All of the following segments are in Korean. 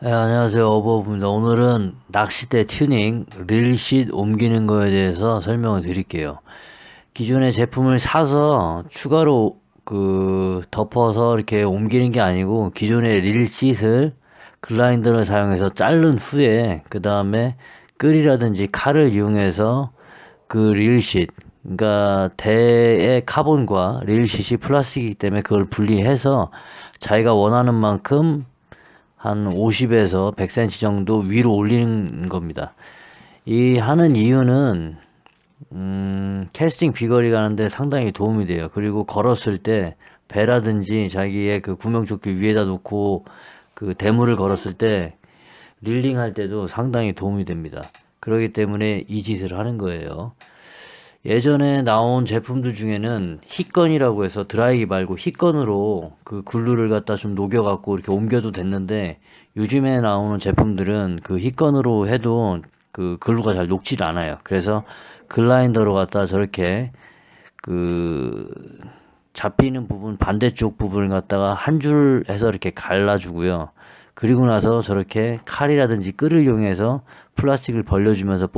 네, 안녕하세요. 어버입니다. 오늘은 낚싯대 튜닝, 릴싯 옮기는 거에 대해서 설명을 드릴게요. 기존의 제품을 사서 추가로 덮어서 이렇게 옮기는 게 아니고 기존의 릴싯을 글라인더를 사용해서 자른 후에 그 다음에 끌이라든지 칼을 이용해서 그 릴싯, 그러니까 대의 카본과 릴싯이 플라스틱이기 때문에 그걸 분리해서 자기가 원하는 만큼 한 50에서 100cm 정도 위로 올리는 겁니다. 이 하는 이유는 캐스팅 비거리가 하는데 상당히 도움이 돼요. 그리고 걸었을 때 배라든지 자기의 그 구명조끼 위에다 놓고 그 대물을 걸었을 때 릴링 할 때도 상당히 도움이 됩니다. 그렇기 때문에 이 짓을 하는 거예요. 예전에 나온 제품들 중에는 힛건이라고 해서 드라이기 말고 힛건으로 그 글루를 갖다 좀 녹여갖고 이렇게 옮겨도 됐는데, 요즘에 나오는 제품들은 그 힛건으로 해도 그 글루가 잘 녹질 않아요. 그래서 글라인더로 갖다 저렇게 그 잡히는 부분 반대쪽 부분을 갖다가 한 줄 해서 이렇게 갈라주고요. 그리고 나서 저렇게 칼이라든지 끌을 이용해서 플라스틱을 벌려주면서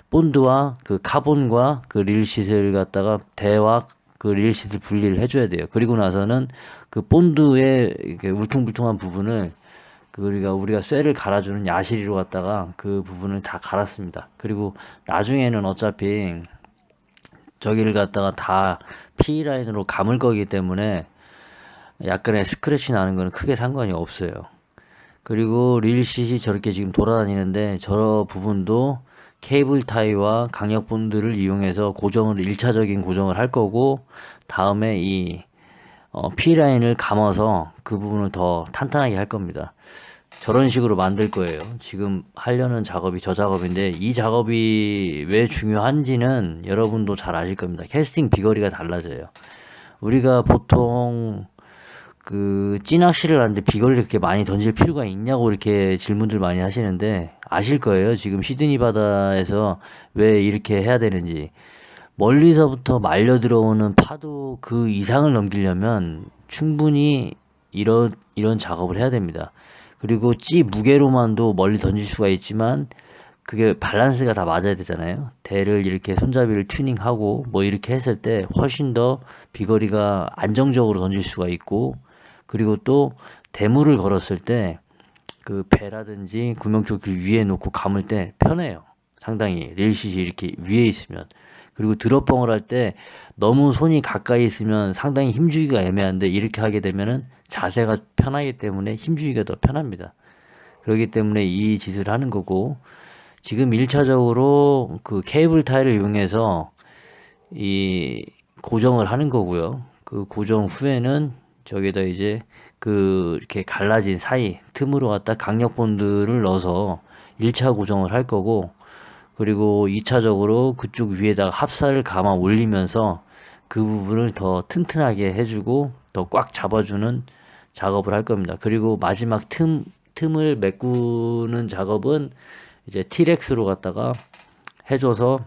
본드와 그 카본과 그 릴싯을 갖다가 대와 그 릴싯을 분리를 해줘야 돼요. 그리고 나서는 그 본드의 이렇게 울퉁불퉁한 부분을 우리가 쇠를 갈아주는 야실이로 갖다가 그 부분을 다 갈았습니다. 그리고 나중에는 어차피 저기를 갖다가 다 P라인으로 감을 거기 때문에 약간의 스크래치 나는 거는 크게 상관이 없어요. 그리고 릴싯이 저렇게 지금 돌아다니는데 저 부분도 케이블 타이와 강력 본드를 이용해서 고정을 1차적인 고정을 할 거고, 다음에 이 P라인을 감아서 그 부분을 더 탄탄하게 할 겁니다. 저런 식으로 만들 거예요. 지금 하려는 작업이 저 작업인데, 이 작업이 왜 중요한지는 여러분도 잘 아실 겁니다. 캐스팅 비거리가 달라져요. 우리가 보통 그 찌낚시를 하는데 비거리를 그렇게 많이 던질 필요가 있냐고 이렇게 질문들 많이 하시는데, 아실 거예요. 지금 시드니 바다에서 왜 이렇게 해야 되는지. 멀리서부터 말려 들어오는 파도 그 이상을 넘기려면 충분히 이런 작업을 해야 됩니다. 그리고 찌 무게로만도 멀리 던질 수가 있지만 그게 밸런스가 다 맞아야 되잖아요. 대를 이렇게 손잡이를 튜닝하고 뭐 이렇게 했을 때 훨씬 더 비거리가 안정적으로 던질 수가 있고, 그리고 또 대물을 걸었을 때 그 배라든지 구명조끼 위에 놓고 감을 때 편해요. 상당히 릴싯이 이렇게 위에 있으면. 그리고 드롭봉을 할 때 너무 손이 가까이 있으면 상당히 힘주기가 애매한데, 이렇게 하게 되면은 자세가 편하기 때문에 힘주기가 더 편합니다. 그렇기 때문에 이 짓을 하는 거고, 지금 1차적으로 그 케이블 타이를 이용해서 이 고정을 하는 거고요. 그 고정 후에는 저기다 이제 그 이렇게 갈라진 사이 틈으로 갖다 강력 본드를 넣어서 1차 고정을 할 거고, 그리고 2차적으로 그쪽 위에다가 합사를 감아 올리면서 그 부분을 더 튼튼하게 해주고 더 꽉 잡아주는 작업을 할 겁니다. 그리고 마지막 틈을 메꾸는 작업은 이제 티렉스로 갖다가 해줘서,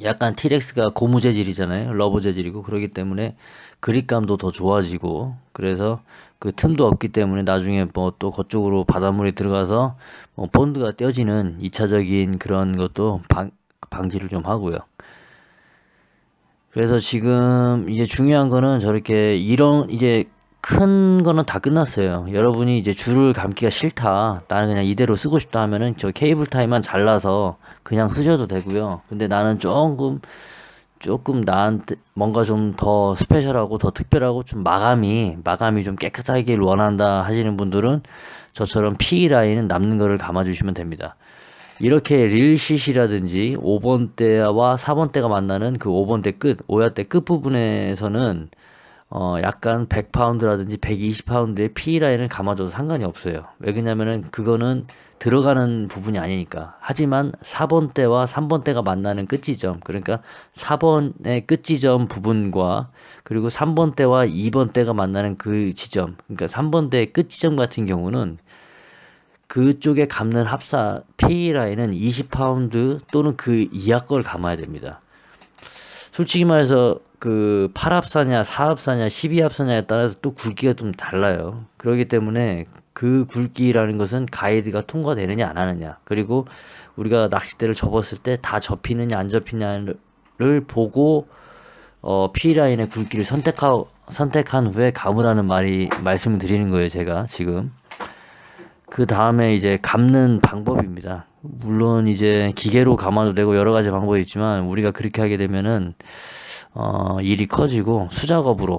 약간 티렉스가 고무 재질이잖아요. 러버 재질이고, 그렇기 때문에 그립감도 더 좋아지고, 그래서 그 틈도 없기 때문에 나중에 뭐 또 그쪽으로 바닷물이 들어가서 뭐 본드가 떼어지는 2차적인 그런 것도 방지를 좀 하고요. 그래서 지금 이제 중요한 거는 저렇게 이런 이제 큰 거는 다 끝났어요. 여러분이 이제 줄을 감기가 싫다, 나는 그냥 이대로 쓰고 싶다 하면은 저 케이블 타이만 잘라서 그냥 쓰셔도 되고요. 근데 나는 조금 나한테 뭔가 좀 더 스페셜하고 더 특별하고 좀 마감이 좀 깨끗하길 원한다 하시는 분들은 저처럼 P 라인은 남는 거를 감아주시면 됩니다. 이렇게 릴싯이라든지 5번대와 4번대가 만나는 그 5번대 끝, 오야대 끝 부분에서는 약간 100파운드라든지 120파운드의 P라인을 감아줘도 상관이 없어요. 왜 그러냐면은 그거는 들어가는 부분이 아니니까. 하지만 4번대와 3번대가 만나는 끝지점, 그러니까 4번의 끝지점 부분과 그리고 3번대와 2번대가 만나는 그 지점, 그러니까 3번대의 끝지점 같은 경우는 그쪽에 감는 합사 P라인은 20파운드 또는 그 이하 걸 감아야 됩니다. 솔직히 말해서 그 8합사냐 4합사냐 12합사냐에 따라서 또 굵기가 좀 달라요. 그렇기 때문에 그 굵기라는 것은 가이드가 통과되느냐 안 하느냐, 그리고 우리가 낚싯대를 접었을 때 다 접히느냐 안 접히냐를 보고 P라인의 굵기를 선택한 후에 감으라는 말씀을 드리는 거예요, 제가 지금. 그 다음에 이제 감는 방법입니다. 물론 이제 기계로 감아도 되고 여러 가지 방법이 있지만, 우리가 그렇게 하게 되면은 일이 커지고 수작업으로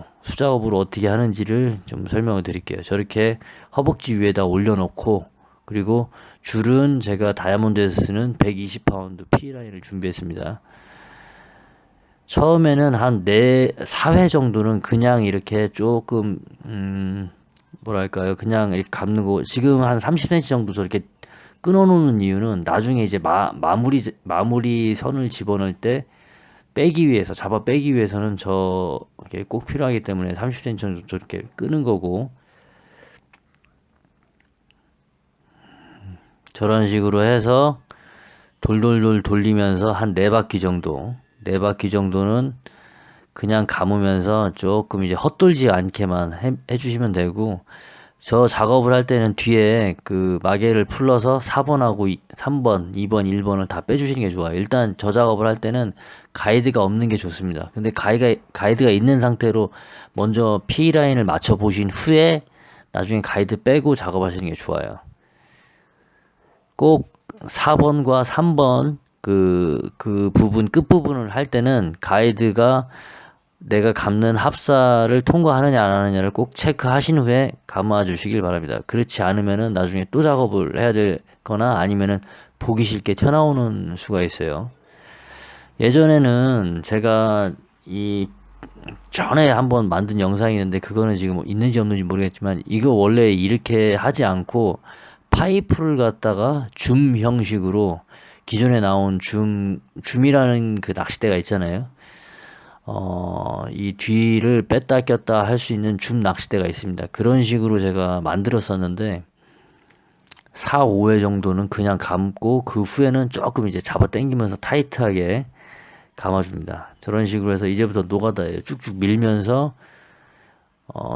어떻게 하는지를 좀 설명을 드릴게요. 저렇게 허벅지 위에다 올려놓고, 그리고 줄은 제가 다이아몬드에서 쓰는 120파운드 P라인을 준비했습니다. 처음에는 한 4회 정도는 그냥 이렇게 조금 뭐랄까요, 그냥 이렇게 감는 거. 지금 한 30cm 정도 저렇게 끊어놓는 이유는 나중에 이제 마무리 선을 집어넣을 때 잡아 빼기 위해서는 저게 꼭 필요하기 때문에 30cm 정도 저렇게 끄는 거고, 저런 식으로 해서 돌돌돌 돌리면서 한 4바퀴 정도는 그냥 감으면서 조금 이제 헛돌지 않게만 해주시면 되고, 저 작업을 할 때는 뒤에 그 마개를 풀러서 4번하고 3번, 2번, 1번을 다 빼주시는 게 좋아요. 일단 저 작업을 할 때는 가이드가 없는 게 좋습니다. 근데 가이드가 있는 상태로 먼저 P라인을 맞춰 보신 후에 나중에 가이드 빼고 작업하시는 게 좋아요. 꼭 4번과 3번 그 부분, 끝부분을 할 때는 가이드가 내가 감는 합사를 통과하느냐 안 하느냐를 꼭 체크하신 후에 감아 주시길 바랍니다. 그렇지 않으면은 나중에 또 작업을 해야 되거나 아니면은 보기 싫게 튀어나오는 수가 있어요. 예전에는 제가 전에 한번 만든 영상이 있는데, 그거는 지금 있는지 없는지 모르겠지만, 이거 원래 이렇게 하지 않고 파이프를 갖다가 줌 형식으로, 기존에 나온 줌이라는 그 낚싯대가 있잖아요. 이 뒤를 뺐다 꼈다 할 수 있는 줌 낚싯대가 있습니다. 그런 식으로 제가 만들었었는데 4, 5회 정도는 그냥 감고, 그 후에는 조금 이제 잡아 당기면서 타이트하게 감아줍니다. 저런 식으로 해서 이제부터 노가다예요. 쭉쭉 밀면서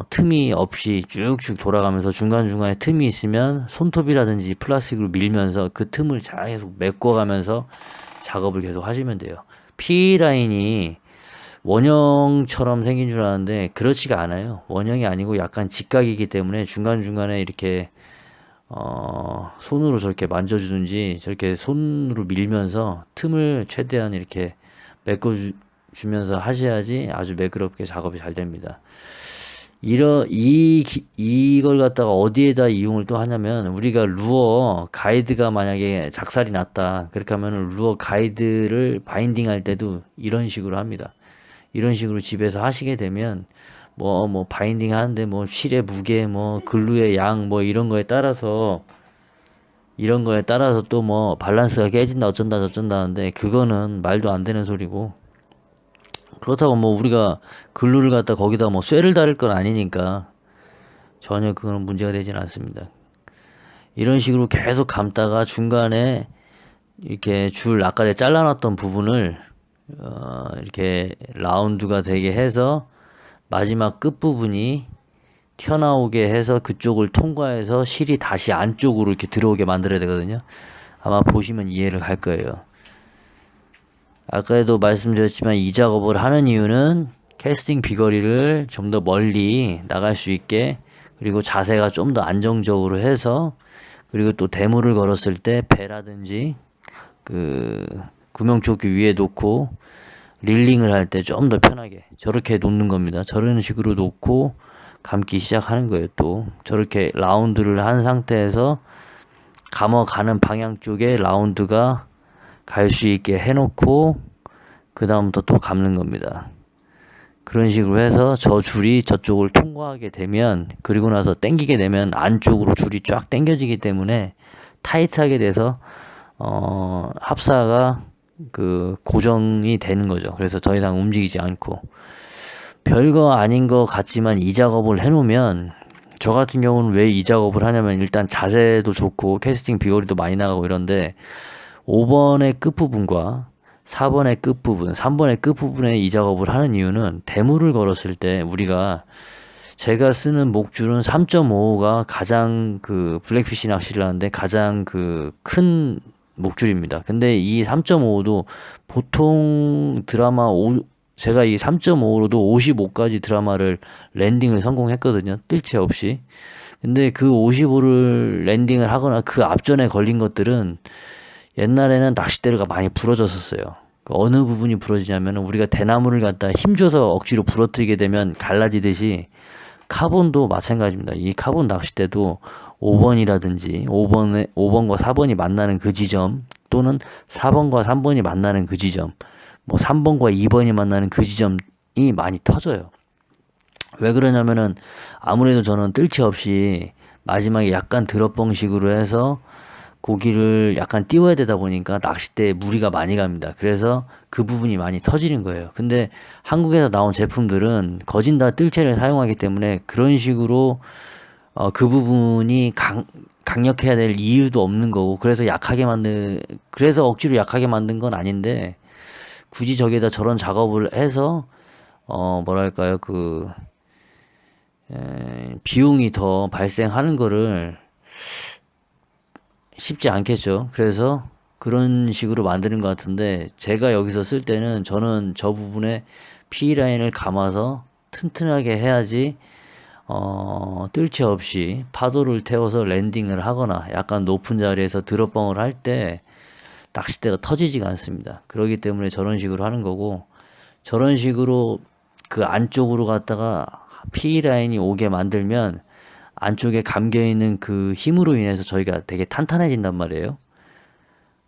틈이 없이 쭉쭉 돌아가면서, 중간중간에 틈이 있으면 손톱이라든지 플라스틱으로 밀면서 그 틈을 잘 계속 메꿔가면서 작업을 계속 하시면 돼요. P라인이 원형처럼 생긴 줄 알았는데 그렇지가 않아요. 원형이 아니고 약간 직각이기 때문에 중간중간에 이렇게 손으로 저렇게 만져주든지 저렇게 손으로 밀면서 틈을 최대한 이렇게 메꿔주면서 하셔야지 아주 매끄럽게 작업이 잘 됩니다. 이걸 갖다가 어디에다 이용을 또 하냐면, 우리가 루어 가이드가 만약에 작살이 났다, 그렇게 하면은 루어 가이드를 바인딩 할 때도 이런 식으로 합니다. 이런 식으로 집에서 하시게 되면 뭐 바인딩 하는데 실의 무게, 글루의 양, 이런 거에 따라서 또 밸런스가 깨진다 어쩐다 저쩐다 하는데, 그거는 말도 안 되는 소리고, 그렇다고 우리가 글루를 갖다 거기다 쇠를 달을 건 아니니까 전혀 그거는 문제가 되진 않습니다. 이런 식으로 계속 감다가 중간에 이렇게 아까 내가 잘라놨던 부분을 이렇게 라운드가 되게 해서 마지막 끝부분이 튀어나오게 해서 그쪽을 통과해서 실이 다시 안쪽으로 이렇게 들어오게 만들어야 되거든요. 아마 보시면 이해를 할 거예요. 아까도 말씀드렸지만 이 작업을 하는 이유는 캐스팅 비거리를 좀 더 멀리 나갈 수 있게, 그리고 자세가 좀 더 안정적으로 해서, 그리고 또 대물을 걸었을 때 배라든지 그 구명조끼 위에 놓고 릴링을 할 때 좀 더 편하게 저렇게 놓는 겁니다. 저런 식으로 놓고 감기 시작하는 거예요. 또 저렇게 라운드를 한 상태에서 감아가는 방향 쪽에 라운드가 갈 수 있게 해놓고 그 다음부터 또 감는 겁니다. 그런 식으로 해서 저 줄이 저쪽을 통과하게 되면, 그리고 나서 당기게 되면 안쪽으로 줄이 쫙 당겨지기 때문에 타이트하게 돼서 합사가 고정이 되는 거죠. 그래서 더 이상 움직이지 않고, 별거 아닌 것 같지만 이 작업을 해놓으면, 저 같은 경우는 왜 이 작업을 하냐면, 일단 자세도 좋고 캐스팅 비거리도 많이 나가고 이런데, 5번의 끝부분과 4번의 끝부분, 3번의 끝부분에 이 작업을 하는 이유는, 대물을 걸었을 때 우리가 제가 쓰는 목줄은 3.5가 가장 블랙피쉬 낚시를 하는데 가장 큰 목줄입니다. 근데 이 3.5도 보통 제가 이 3.5로도 55까지 드라마를 랜딩을 성공했거든요. 뜰채 없이. 근데 그 55를 랜딩을 하거나 그 앞전에 걸린 것들은 옛날에는 낚싯대가 많이 부러졌었어요. 어느 부분이 부러지냐면 우리가 대나무를 갖다 힘줘서 억지로 부러뜨리게 되면 갈라지듯이 카본도 마찬가지입니다. 이 카본 낚싯대도 5번이라든지 5번과 4번이 만나는 그 지점 또는 4번과 3번이 만나는 그 지점 3번과 2번이 만나는 그 지점이 많이 터져요. 왜 그러냐면은 아무래도 저는 뜰채 없이 마지막에 약간 드롭봉식으로 해서 고기를 약간 띄워야 되다 보니까 낚싯대에 무리가 많이 갑니다. 그래서 그 부분이 많이 터지는 거예요. 근데 한국에서 나온 제품들은 거진 다 뜰채를 사용하기 때문에 그런 식으로 그 부분이 강력해야 될 이유도 없는 거고 그래서 억지로 약하게 만든 건 아닌데 굳이 저기에다 저런 작업을 해서 뭐랄까요 비용이 더 발생하는 거를 쉽지 않겠죠. 그래서 그런 식으로 만드는 것 같은데 제가 여기서 쓸 때는 저는 저 부분에 P라인을 감아서 튼튼하게 해야지 뜰채 없이 파도를 태워서 랜딩을 하거나 약간 높은 자리에서 드롭봉을 할 때 낚싯대가 터지지가 않습니다. 그렇기 때문에 저런 식으로 하는 거고 저런 식으로 그 안쪽으로 갔다가 P라인이 오게 만들면 안쪽에 감겨있는 그 힘으로 인해서 저희가 되게 탄탄해진단 말이에요.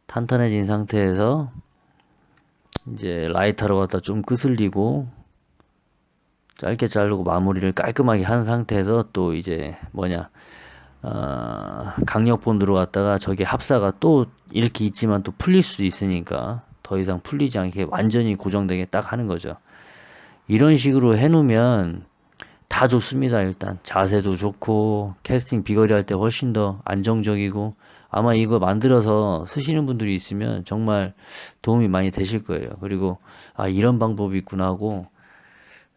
탄탄해진 상태에서 이제 라이터로 갖다 좀 끄슬리고 짧게 자르고 마무리를 깔끔하게 한 상태에서 또 이제 강력본드로 갔다가 저기 합사가 또 이렇게 있지만 또 풀릴 수도 있으니까 더 이상 풀리지 않게 완전히 고정되게 딱 하는 거죠. 이런 식으로 해놓으면 다 좋습니다. 일단 자세도 좋고 캐스팅 비거리 할 때 훨씬 더 안정적이고 아마 이거 만들어서 쓰시는 분들이 있으면 정말 도움이 많이 되실 거예요. 그리고 이런 방법이 있구나 하고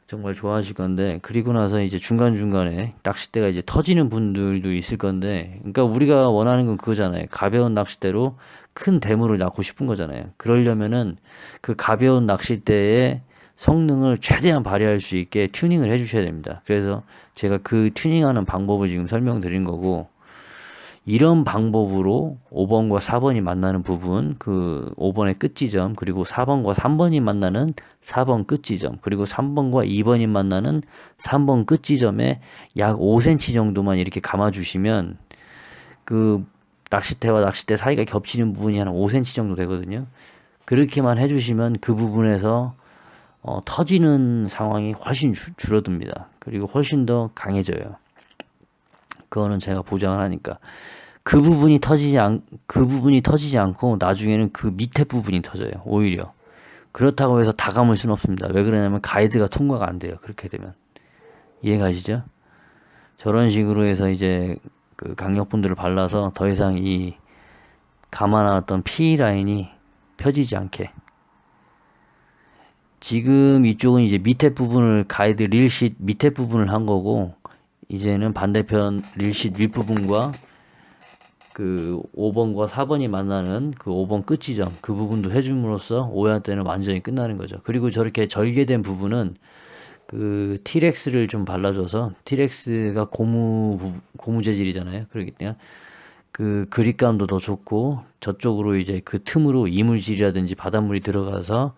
정말 좋아하실 건데 그리고 나서 이제 중간중간에 낚싯대가 이제 터지는 분들도 있을 건데 그러니까 우리가 원하는 건 그거잖아요. 가벼운 낚싯대로 큰 대물을 낚고 싶은 거잖아요. 그러려면은 그 가벼운 낚싯대의 성능을 최대한 발휘할 수 있게 튜닝을 해 주셔야 됩니다. 그래서 제가 그 튜닝하는 방법을 지금 설명드린 거고 이런 방법으로 5번과 4번이 만나는 부분 그 5번의 끝지점 그리고 4번과 3번이 만나는 4번 끝지점 그리고 3번과 2번이 만나는 3번 끝지점에 약 5cm 정도만 이렇게 감아 주시면 그 낚싯대와 낚싯대 사이가 겹치는 부분이 한 5cm 정도 되거든요. 그렇게만 해주시면 그 부분에서 터지는 상황이 훨씬 줄어듭니다. 그리고 훨씬 더 강해져요. 그거는 제가 보장을 하니까 그 부분이 터지지 않고 나중에는 그 밑에 부분이 터져요. 오히려 그렇다고 해서 다 감을 수는 없습니다. 왜 그러냐면 가이드가 통과가 안 돼요. 그렇게 되면 이해가시죠? 저런 식으로 해서 이제 그 강력분들을 발라서 더 이상 이 감아놨던 P 라인이 펴지지 않게 지금 이쪽은 이제 밑에 부분을 가이드 릴싯 밑에 부분을 한 거고 이제는 반대편 릴싯 윗부분과 그 5번과 4번이 만나는 그 5번 끝지점 그 부분도 해줌으로써 오야 때는 완전히 끝나는 거죠. 그리고 저렇게 절개된 부분은 그 티렉스를 좀 발라줘서 티렉스가 고무 재질이잖아요. 그렇기 때문에 그 그립감도 더 좋고 저쪽으로 이제 그 틈으로 이물질이라든지 바닷물이 들어가서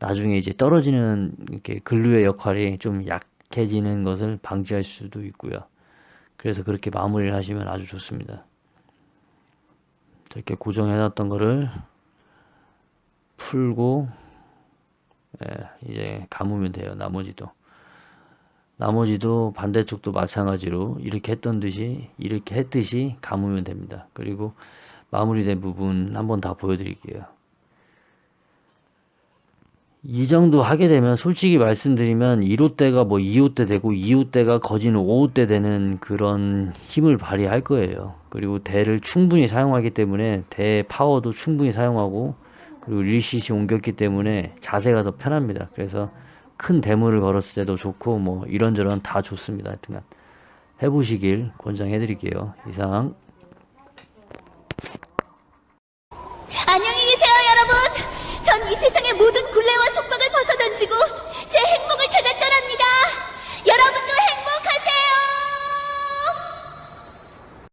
나중에 이제 떨어지는 이렇게 글루의 역할이 좀 약해지는 것을 방지할 수도 있고요. 그래서 그렇게 마무리를 하시면 아주 좋습니다. 이렇게 고정해놨던 거를 풀고 이제 감으면 돼요. 나머지도 반대쪽도 마찬가지로 이렇게 했듯이 감으면 됩니다. 그리고 마무리된 부분 한번 다 보여드릴게요. 이 정도 하게 되면 솔직히 말씀드리면 1호대가 뭐 2호대 되고 2호대가 거진 5호대 되는 그런 힘을 발휘할 거예요. 그리고 대를 충분히 사용하기 때문에 대 파워도 충분히 사용하고 그리고 릴싯이 옮겼기 때문에 자세가 더 편합니다. 그래서 큰 대물을 걸었을 때도 좋고 뭐 이런저런 다 좋습니다. 하여튼간 해보시길 권장해드릴게요. 이상.